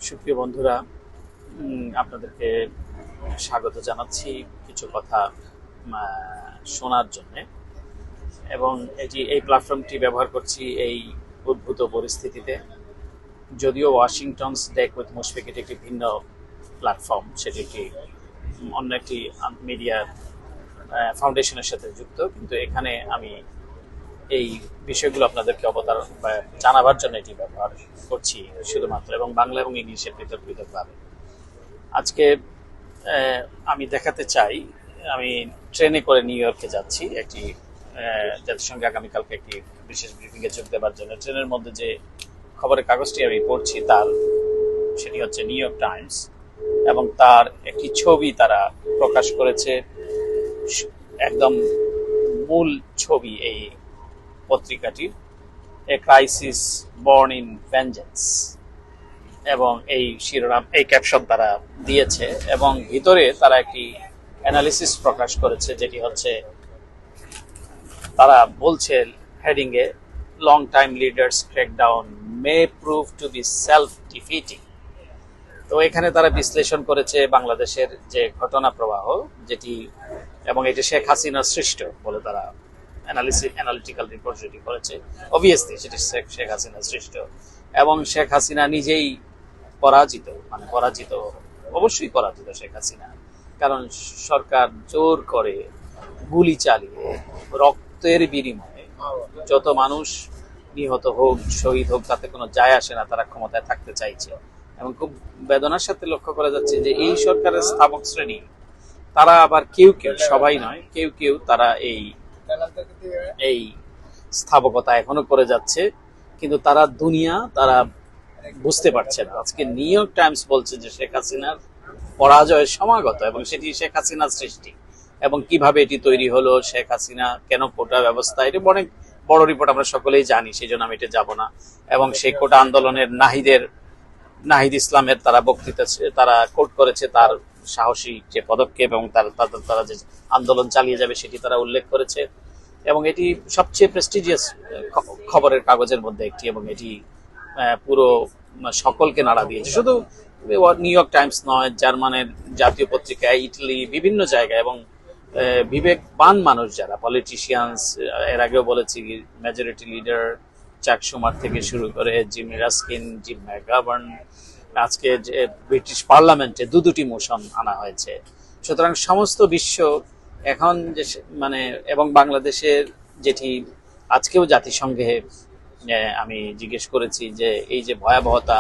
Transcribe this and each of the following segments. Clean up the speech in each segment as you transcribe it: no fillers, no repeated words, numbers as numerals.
সুপ্রিয় বন্ধুরা, আপনাদেরকে স্বাগত জানাচ্ছি কিছু কথা শোনার জন্য। এবং এই প্ল্যাটফর্মটি ব্যবহার করছি এই উদ্ভূত পরিস্থিতিতে। যদিও ওয়াশিংটনস ডেক উইথ মুশফিক এটি একটি ভিন্ন প্ল্যাটফর্ম, সেটি একটি অন্য একটি মিডিয়া ফাউন্ডেশনের সাথে যুক্ত, কিন্তু এখানে আমি এই বিষয়গুলো আপনাদেরকে জানাবার জন্য এটি ব্যবহার করছি শুধুমাত্র, এবং বাংলা এবং ইংলিশে পৃথক পৃথকভাবে। আজকে আমি দেখাতে চাই, আমি ট্রেনে করে নিউ ইয়র্কে যাচ্ছি একটি জাতিসংঘে আগামীকালকে একটি বিশেষ ব্রিফিংয়ে যোগ দেওয়ার জন্য। ট্রেনের মধ্যে যে খবরের কাগজটি আমি পড়ছি সেটি হচ্ছে নিউ ইয়র্ক টাইমস, এবং তার একটি ছবি তারা প্রকাশ করেছে, একদম মূল ছবি এই পত্রিকাটির, a crisis born in vengeance, এবং এই শিরোনাম, এই ক্যাপশন তারা দিয়েছে, এবং ভিতরে তারা একটি অ্যানালিসিস প্রকাশ করেছে, যেটি হচ্ছে তারা বলছে হেডিং এ, লং টাইম লিডার্স ক্র্যাকডাউন মে prove two B self defeating. তো এখানে তারা বিশ্লেষণ করেছে বাংলাদেশের যে ঘটনা প্রবাহ, যেটি এবং এটি শেখ হাসিনার সৃষ্ট বলে তারা অ্যানালিটিক্যাল রিপোর্ট যেটি করেছে। অবভিয়াসলি সেটি শেখ হাসিনার সৃষ্ট, এবং শেখ হাসিনা নিজেই পরাজিত, অবশ্যই পরাজিত শেখ হাসিনা। কারণ সরকার জোর করে গুলি চালিয়ে রক্তের বিনিময়ে যত মানুষ নিহত হোক, শহীদ হোক, তাতে কোনো যায় আসে না, তারা ক্ষমতায় থাকতে চাইছে। এবং খুব বেদনার সাথে লক্ষ্য করা যাচ্ছে যে এই সরকারের স্থাপক শ্রেণী, তারা আবার কেউ কেউ, সবাই নয়, কেউ কেউ তারা এই স্থাপকতা এখনো করে যাচ্ছে, কিন্তু তারা বুঝতে পারছে না। আজকে নিউ ইয়র্ক টাইমস বলছে যে শেখ হাসিনার পরাজয় সমাগত, এবং সেটি শেখ হাসিনার সৃষ্টি, এবং কিভাবে এটি তৈরি হলো, শেখ হাসিনা কেন কোটা ব্যবস্থা, এটি অনেক বড় রিপোর্ট, আমরা সকলেই জানি, সেই জন্য আমি এটা যাব না। এবং সেই কোটা আন্দোলনের নাহিদ ইসলামের তারা বক্তৃতা, তারা কোট করেছে তার সাহসী যে পদক্ষেপ, এবং তারা যে আন্দোলন চালিয়ে যাবে সেটি তারা উল্লেখ করেছে। এবং এটি সবচেয়ে প্রেস্টিজিয়াস খবরের কাগজের মধ্যে একটি, এবং এটি পুরো সকলকে নাড়া দিয়েছে। শুধু নিউ ইয়র্ক টাইমস নয়, জার্মানের জাতীয় পত্রিকায়, ইটালি, বিভিন্ন জায়গায়, এবং বিবেকবান মানুষ যারা পলিটিশিয়ানস, এর আগেও বলেছি, মেজরিটি লিডার চাক শুমার থেকে শুরু করে জিম রাস্কিন, জিম ম্যাকগাভার্ন, আজকে যে ব্রিটিশ পার্লামেন্টে দুটি মোশন আনা হয়েছে। সুতরাং সমস্ত বিশ্ব এখন যে এবং বাংলাদেশের যেটি আজকেও জাতিসংঘে আমি জিজ্ঞেস করেছি যে এই যে ভয়াবহতা,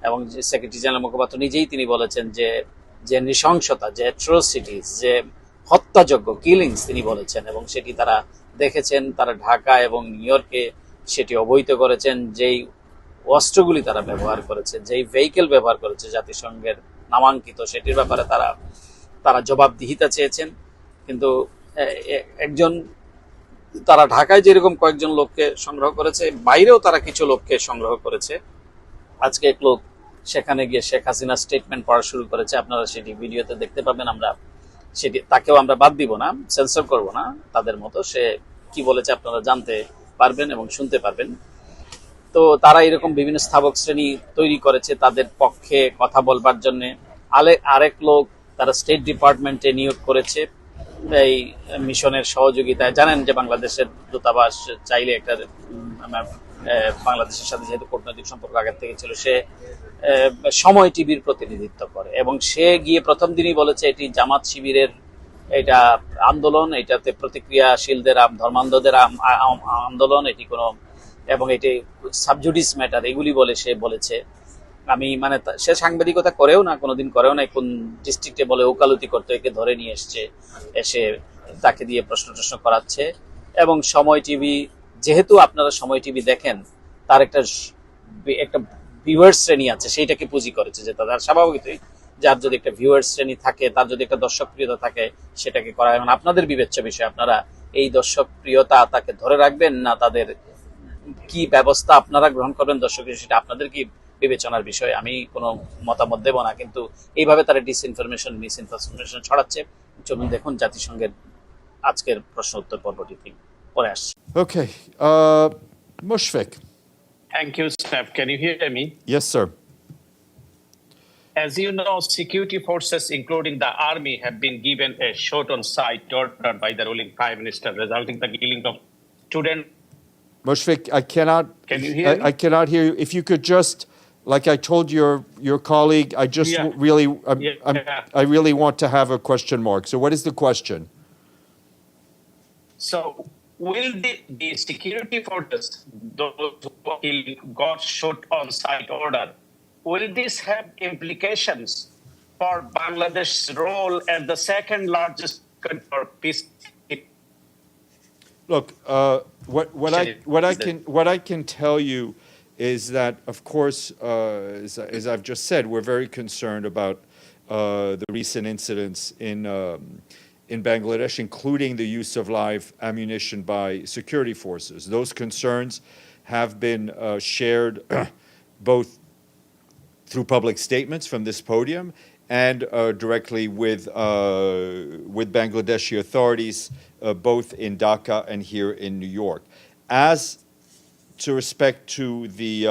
এবং যে সেক্রেটারি জেনারেল মুখপাত্র নিজেই তিনি বলেছেন যে নৃশংসতা, যে অ্যাট্রোসিটিস, যে হত্যাযোগ্য কিলিংস তিনি বলেছেন, এবং সেটি তারা দেখেছেন, তারা ঢাকা এবং নিউ ইয়র্কে সেটি অবহিত করেছেন। যেই অস্ত্রগুলি তারা ব্যবহার করেছে, যেই ভেহিকেল ব্যবহার করেছে জাতিসংঘের নামাঙ্কিত, সেটির ব্যাপারে তারা জবাবদিহিতা চেয়েছেন। কিন্তু তারা ঢাকায় যেরকম কয়েকজন লোককে সংগ্রহ করেছে, বাইরেও তারা কিছু লোককে সংগ্রহ করেছে। আজকে এক লোক সেখানে গিয়ে শেখ হাসিনার স্টেটমেন্ট পড়া শুরু করেছে, আপনারা সেটি ভিডিওতে দেখতে পাবেন। তাকেও আমরা বাদ দিব না, সেন্সর করব না, তাদের মতো সে কি বলেছে আপনারা জানতে পারবেন এবং শুনতে পারবেন। তো তারা এরকম বিভিন্ন স্থাপক শ্রেণী তৈরি করেছে তাদের পক্ষে কথা বলবার জন্য। আরেক লোক তারা স্টেট ডিপার্টমেন্টে নিয়োগ করেছে এই মিশনের সহযোগিতায়। জানেন যে বাংলাদেশের দূতাবাস চাইলে একটা বাংলাদেশের সাথে যেহেতু কূটনৈতিক সম্পর্ক আগের থেকে ছিল, সে সময় টিভির প্রতিনিধিত্ব করে, এবং সে গিয়ে প্রথম দিনই বলেছে এটি জামাত শিবিরের এটা আন্দোলন, এটাতে প্রতিক্রিয়াশীলদের, ধর্মান্ধদের আন্দোলন, এটি কোনো, এবং এটি সাবজুডিস ম্যাটার, এগুলি বলে সে বলেছে। সে সাংবাদিকতা করেও না, কোনোদিন করেও না, কোন ডিস্ট্রিক্টে বলে ওকালতি করতে, একে ধরে নিয়ে এসে তাকে দিয়ে প্রশ্ন করাচ্ছে। এবং সময় টিভি, যেহেতু আপনারা সময় টিভি দেখেন, তার একটা ভিউয়ার্স শ্রেণী আছে, সেইটাকে পুঁজি করেছে, যে তাদের স্বাভাবিকই যার যদি একটা ভিউয়ার্স শ্রেণী থাকে, তার যদি একটা দর্শক প্রিয়তা থাকে, সেটাকে করা হয়। আপনাদের বিবেচ্য বিষয়, আপনারা এই দর্শক প্রিয়তা তাকে ধরে রাখবেন না, তাদের কি ব্যবস্থা আপনারা গ্রহণ করবেন দর্শক, সেটা আপনাদের কি বিবেচনার বিষয়, আমি কোনো মতামত দেব না। কিন্তু এইভাবে তারা মিসইনফরমেশন ছড়াচ্ছে। চলুন দেখুন জাতিসংঘের আজকের প্রশ্ন উত্তর পর্বটি পরে আসছে। Okay. Mushfiq. Thank you, Steph. Can you hear me? Yes, sir. As you know, security forces, including the army, have been given a shot-on-sight order by the ruling prime minister, resulting in the killing of students. Mushfiq, I cannot. Can you hear me? I cannot hear you. If you could just, like I told your colleague, I just Yeah. really, Yeah. I really want to have a question mark. So, what is the question? So, will the security forces, those who got shot-on-sight order, will this have implications for Bangladesh's role as the second largest country for peacekeeping? Look, what I can tell you is that, of course, as I've just said, we're very concerned about the recent incidents in Bangladesh, including the use of live ammunition by security forces. Those concerns have been shared both through public statements from this podium and directly with Bangladeshi authorities, both in Dhaka and here in New York. As to respect to the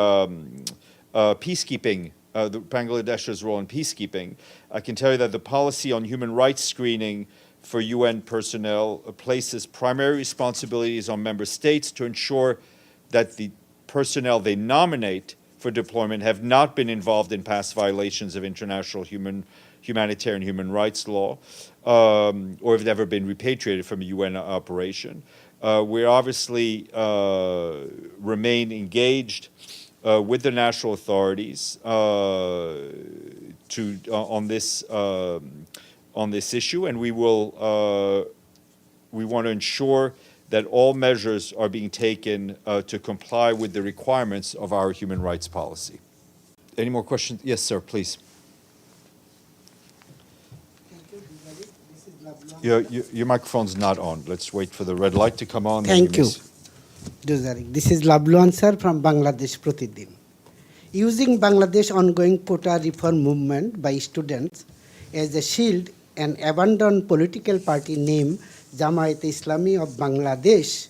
peacekeeping, the Bangladesh's role in peacekeeping, I can tell you that the policy on human rights screening for UN personnel places primary responsibilities on member states to ensure that the personnel they nominate for deployment have not been involved in past violations of international humanitarian human rights law, or have never been repatriated from a UN operation. We obviously remain engaged with the national authorities on this issue, and we want to ensure that all measures are being taken to comply with the requirements of our human rights policy. Any more questions? Yes, sir, please. Your microphone's not on. Let's wait for the red light to come on. Thank you. This is Labluan sir from Bangladesh Pratidin. Using Bangladesh ongoing quota reform movement by students as a shield, an abandoned political party named Jamaat-e-Islami of Bangladesh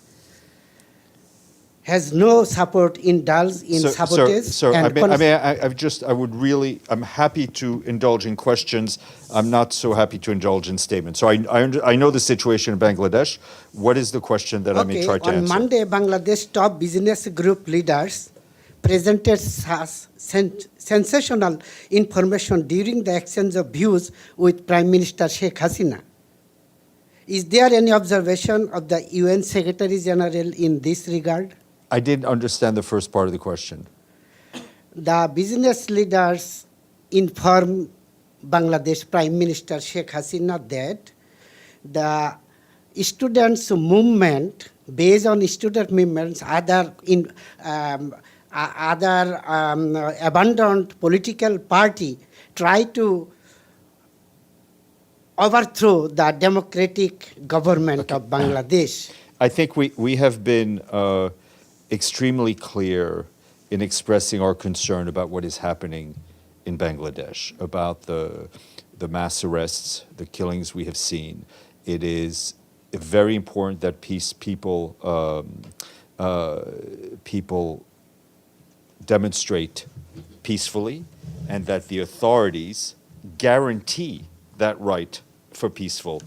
has no support indulged in sabotage. Sir, I'm happy to indulge in questions. I'm not so happy to indulge in statements. So I know the situation in Bangladesh. What is the question that I may try to answer? On Monday, Bangladesh top business group leaders presented sensational information during the exchange of views with Prime Minister Sheikh Hasina. Is there any observation of the UN Secretary General in this regard? I didn't understand the first part of the question. The business leaders informed Bangladesh Prime Minister Sheikh Hasina that the students' movement, based on student movements, abandoned political party try to overthrow the democratic government of Bangladesh. I think we have been extremely clear in expressing our concern about what is happening in Bangladesh, about the mass arrests, the killings we have seen. It is very important that people demonstrate peacefully, and that the authorities guarantee that right for peaceful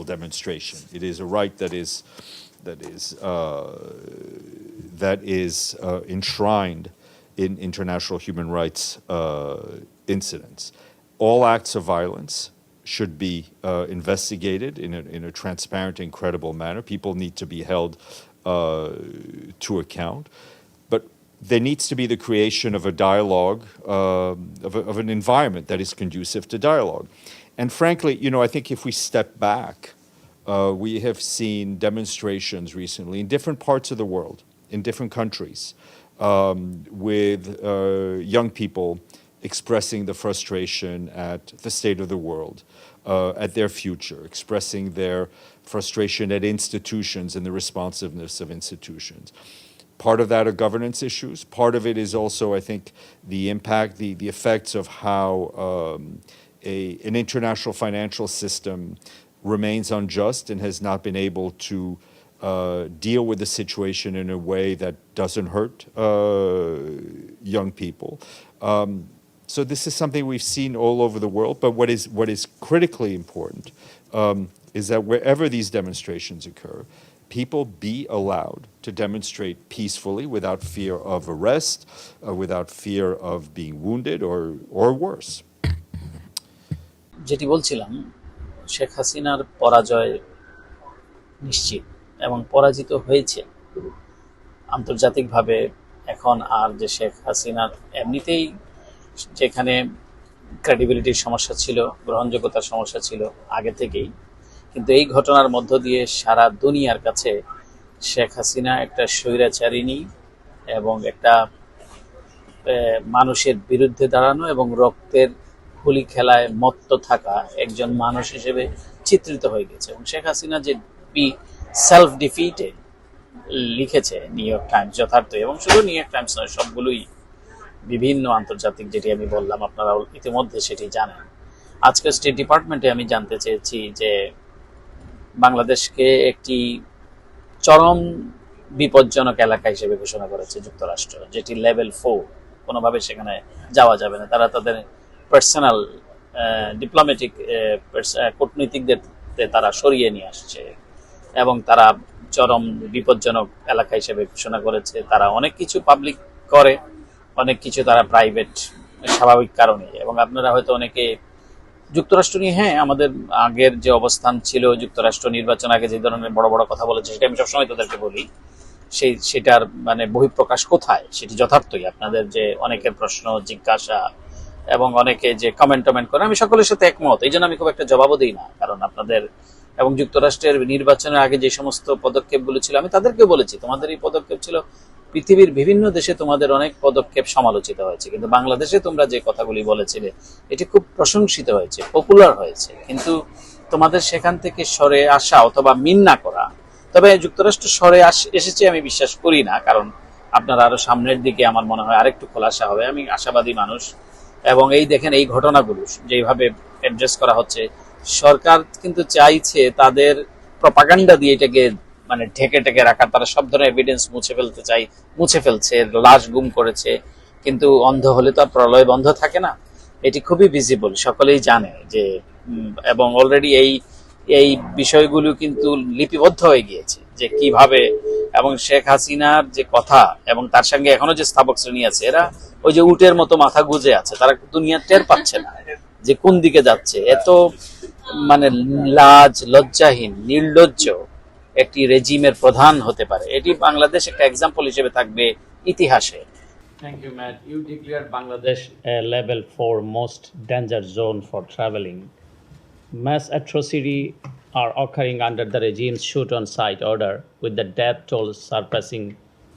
demonstration. It is a right that is enshrined in international human rights incidents. All acts of violence should be investigated in a transparent and credible manner. People need to be held to account. But there needs to be the creation of a dialogue, of an environment that is conducive to dialogue. And frankly, I think if we step back, we have seen demonstrations recently in different parts of the world, in different countries, with young people expressing the frustration at the state of the world, at their future, expressing their frustration at institutions and the responsiveness of institutions. Part of that are governance issues. Part of it is also, I think, the impact, the effects of how an international financial system remains unjust and has not been able to deal with the situation in a way that doesn't hurt young people. So this is something we've seen all over the world. But what is critically important is that wherever these demonstrations occur, people be allowed to demonstrate peacefully without fear of arrest, without fear of being wounded or worse. যেটি বলছিলাম, শেখ হাসিনার পরাজয় নিশ্চিত এবং পরাজিত হয়েছে আন্তর্জাতিকভাবে। এখন আর যে শেখ হাসিনার এমনিতেই যেখানে ক্রেডিবিলিটির সমস্যা ছিল, গ্রহণযোগ্যতার সমস্যা ছিল আগে থেকেই, কিন্তু এই ঘটনার মধ্য দিয়ে সারা দুনিয়ার কাছে শেখ হাসিনা একটা স্বৈরাচারিণী এবং একটা মানুষের বিরুদ্ধে দাঁড়ানো এবং রক্তের হোলি খেলায় মত্ত থাকা একজন মানুষ হিসেবে চিত্রিত হয়ে গেছে। এবং শেখ হাসিনা যে সেলফ ডিফিটেড লিখেছে নিউ ইয়র্ক টাইমস যথার্থ, এবং শুধু নিউ ইয়র্ক টাইমস নয়, সবগুলোই বিভিন্ন আন্তর্জাতিক, যেটি আমি বললাম আপনারা ইতিমধ্যে সেটি জানেন। আজকে স্টেট ডিপার্টমেন্টে আমি জানতে চেয়েছি যে বাংলাদেশকে একটি চরম বিপজ্জনক এলাকা হিসেবে ঘোষণা করেছে যুক্তরাষ্ট্র, যেটি লেভেল 4, কোনোভাবে সেখানে যাওয়া যাবে না। তারা তাদের পার্সোনাল ডিপ্লোম্যাটিক কূটনীতিকদের তারা সরিয়ে নিয়ে আসছে এবং তারা চরম বিপজ্জনক এলাকা হিসেবে ঘোষণা করেছে। তারা অনেক কিছু পাবলিক করে, অনেক কিছু তারা প্রাইভেট, স্বাভাবিক কারণে। এবং আপনারা হয়তো অনেকে যুক্তরাষ্ট্র নিয়ে, হ্যাঁ, আমাদের আগের যে অবস্থান ছিল, যুক্তরাষ্ট্র নির্বাচন আগে যে ধরনের বড় বড় কথা বলেছে, সেটা আমি সবসময় তাদেরকে বলি, সেটার মানে বহিঃপ্রকাশ কোথায়, সেটি যথার্থই। আপনাদের যে অনেকের প্রশ্ন জিজ্ঞাসা এবং অনেকে যে কমেন্ট করে, আমি সকলের সাথে একমত, এই জন্য আমি খুব একটা জবাবও দিই না। কারণ আপনাদের এবং যুক্তরাষ্ট্রের নির্বাচনের আগে যে সমস্ত পদক্ষেপগুলো ছিল, আমি তাদেরকে বলেছি তোমাদের এই পদক্ষেপ ছিল, পৃথিবীর বিভিন্ন দেশে তোমাদের অনেক পদক্ষেপ সমালোচিত হয়েছে, কিন্তু বাংলাদেশে তোমরা যে কথাগুলি বলেছিলে এটি খুব প্রশংসিত হয়েছে, পপুলার হয়েছে। কিন্তু তোমাদের সেখান থেকে সরে আসা অথবা মিন্না করা, তবে যুক্তরাষ্ট্র সরে এসেছে আমি বিশ্বাস করি না, কারণ আপনারা আরো সামনের দিকে আমার মনে হয় আরেকটু খোলাসা হবে, আমি আশাবাদী মানুষ। এবং এই দেখেন এই ঘটনাগুলো যেভাবে অ্যাড্রেস করা হচ্ছে, সরকার কিন্তু চাইছে তাদের প্রপাগান্ডা দিয়ে এটাকে মানে ঢেকে রাখার। তারা সব ধরনের এভিডেন্স মুছে ফেলছে, লাশ গুম করেছে, কিন্তু অন্ধ হলে তো আর প্রলয় বন্ধ থাকে না। এটি খুবই ভিজিবল, সকলেই জানে যে, এবং অলরেডি এই বিষয়গুলো কিন্তু লিপিবদ্ধ হয়ে গিয়েছে যে কিভাবে, এবং শেখ হাসিনার যে কথা এবং তার সঙ্গে এখনো যে স্থাপক শ্রেণী আছে, এরা ওই যে উটের মতো মাথা গুজে আছে, তারা দুনিয়া টের পাচ্ছে না যে কোন দিকে যাচ্ছে। এত মানে লাজ লজ্জাহীন নির্লজ্জ একটি রেজিমের প্রধান হতে পারে, এটি বাংলাদেশ একটা এক্সাম্পল হিসেবে থাকবে ইতিহাসে। Thank you, Matt. You declared Bangladesh a level 4 most danger zone for traveling. Mass atrocity are occurring under the regime's shoot-on-sight order, with the death toll surpassing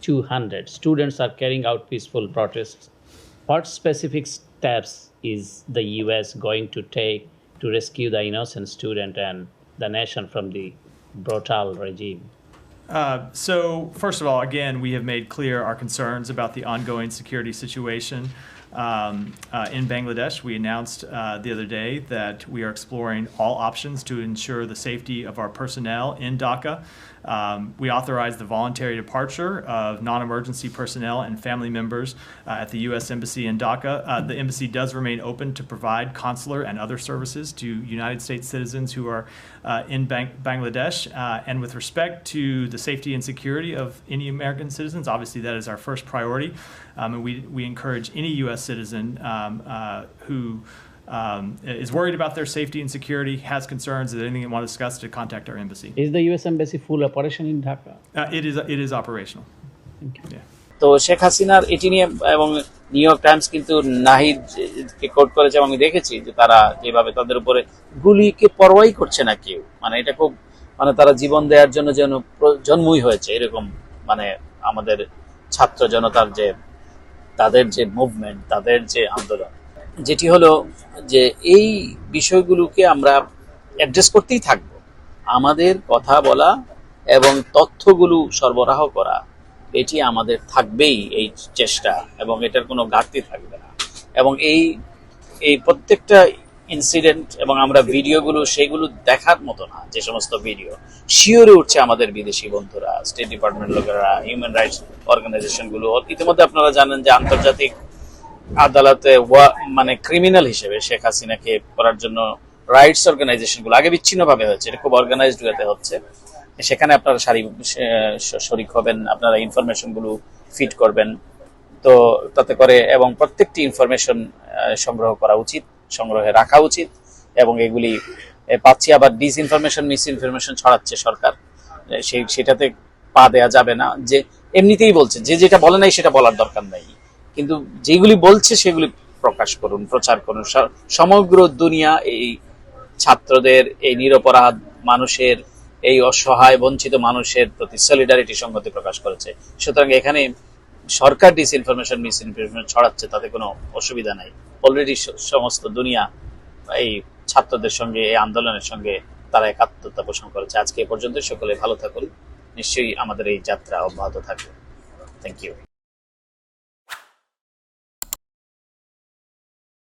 200. Students are carrying out peaceful protests. What specific steps is the U.S. going to take to rescue the innocent student and the nation from the brutal regime? So, first of all, again, we have made clear our concerns about the ongoing security situation in Bangladesh. We announced the other day that we are exploring all options to ensure the safety of our personnel in Dhaka. We authorized the voluntary departure of non-emergency personnel and family members at the U.S. Embassy in Dhaka. The embassy does remain open to provide consular and other services to United States citizens who are in Bangladesh. And with respect to the safety and security of any American citizens, obviously that is our first priority. And we encourage any U.S. citizen who is worried about their safety and security, has concerns, or anything they want to discuss, to contact our embassy. Is the U.S. Embassy full operation in Dhaka? It is operational. Thank you. Yeah. তো শেখ হাসিনার এটি নিয়ে এবং new York Times কিন্তু নাহিদকে coat করেছে, এবং আমি দেখেছি যে তারা যেভাবে তাদের উপরে গুলিকে পরোয়াই করছে না কেউ, মানে এটা খুব মানে তারা জীবন দেওয়ার জন্য যেন জন্মই হয়েছে এরকম, মানে আমাদের ছাত্র জনতার যে তাদের যে মুভমেন্ট, তাদের যে আন্দোলন, যেটি হলো যে এই বিষয়গুলোকে আমরা অ্যাড্রেস করতেই থাকব। আমাদের কথা বলা এবং তথ্যগুলো সরবরাহ করা, এটি আমাদের থাকবেই এই চেষ্টা, এবং এটার কোনো ঘাটতি থাকবে না। এবং এই প্রত্যেকটা ইনসিডেন্ট এবং আমরা ভিডিওগুলো সেগুলো দেখার মতো না, যে সমস্ত ভিডিও শিওরে উঠছে আমাদের বিদেশি বন্ধুরা, স্টেট ডিপার্টমেন্ট লোকেরা, হিউম্যান রাইটস অর্গানাইজেশনগুলো। ইতিমধ্যে আপনারা জানেন যে আন্তর্জাতিক আদালতে মানে ক্রিমিনাল হিসেবে শেখ হাসিনাকে করার জন্য রাইটস অর্গানাইজেশন গুলো আগে বিচ্ছিন্ন ভাবে হচ্ছে, এটা খুব অর্গানাইজড ওয়েতে হচ্ছে। সেখানে আপনারা শরিক হবেন, আপনারা ইনফরমেশন গুলো ফিড করবেন, তো তাতে করে এবং প্রত্যেকটি ইনফরমেশন সংগ্রহ করা উচিত, সংগ্রহে রাখা উচিত, এবং এগুলি পাচ্ছি আবার ডিসইনফরমেশন মিসইনফরমেশন ছড়াচ্ছে সরকার, সেটাতে পা দেয়া যাবে না। যে এমনিতেই বলছে, যে যেটা বলে নাই সেটা বলার দরকার নাই, কিন্তু যেগুলি বলছে সেগুলি প্রকাশ করুন, প্রচার করুন। সমগ্র দুনিয়া এই ছাত্রদের, এই নিরপরাধ মানুষের, এই অসহায় বঞ্চিত মানুষের প্রতি সলিডারিটি সংহতি প্রকাশ করেছে। সুতরাং এখানে সরকার ডিসইনফরমেশন মিসইনফরমেশন ছড়াচ্ছে, তাতে কোনো অসুবিধা নাই। অলরেডি সমস্ত দুনিয়া এই ছাত্রদের সঙ্গে, এই আন্দোলনের সঙ্গে তারা একাত্মতা পোষণ করেছে। আজকে এ পর্যন্ত, সকলে ভালো থাকুন, নিশ্চয়ই আমাদের এই যাত্রা অব্যাহত থাকবে। Thank you.